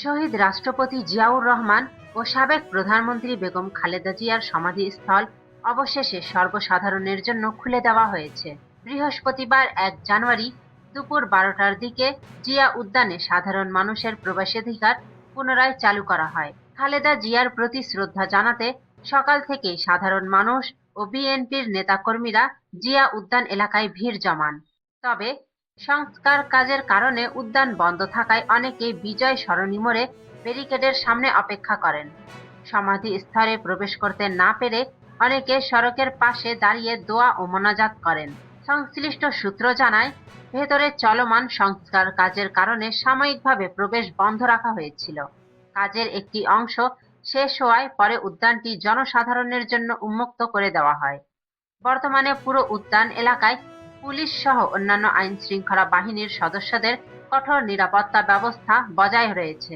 শহীদ রাষ্ট্রপতি জিয়াউর রহমান ও সাবেক প্রধানমন্ত্রী বেগম খালেদা জিয়ার সমাধিস্থল অবশেষে সর্বসাধারণের জন্য খুলে দেওয়া হয়েছে। বৃহস্পতিবার ১ জানুয়ারি দুপুর ১২টার দিকে জিয়া উদ্যানে সাধারণ মানুষের প্রবেশাধিকার পুনরায় চালু করা হয়। খালেদা জিয়ার প্রতি শ্রদ্ধা জানাতে সকাল থেকেই সাধারণ মানুষ ও বিএনপির নেতাকর্মীরা জিয়া উদ্যান এলাকায় ভিড় জমান। তবে সংস্কার কাজের কারণে উদ্যান বন্ধ থাকায় অনেকেই বিজয় সরণি মোড়ে ব্যারিকেডের সামনে অপেক্ষা করেন। সমাধিস্থলে প্রবেশ করতে না পেরে অনেকে সড়কের পাশে দাঁড়িয়ে দোয়া ও মোনাজাত করেন। সংশ্লিষ্ট সূত্র জানায়, ভেতরে চলমান সংস্কার কাজের কারণে সাময়িকভাবে প্রবেশ বন্ধ রাখা হয়েছিল। কাজের একটি অংশ শেষ হওয়ায় পরে উদ্যানটি জনসাধারণের জন্য উন্মুক্ত করে দেওয়া হয়। বর্তমানে পুরো উদ্যান এলাকায় পুলিশ সহ অন্যান্য আইন শৃঙ্খলা বাহিনীর সদস্যদের কঠোর নিরাপত্তা ব্যবস্থা বজায় রয়েছে।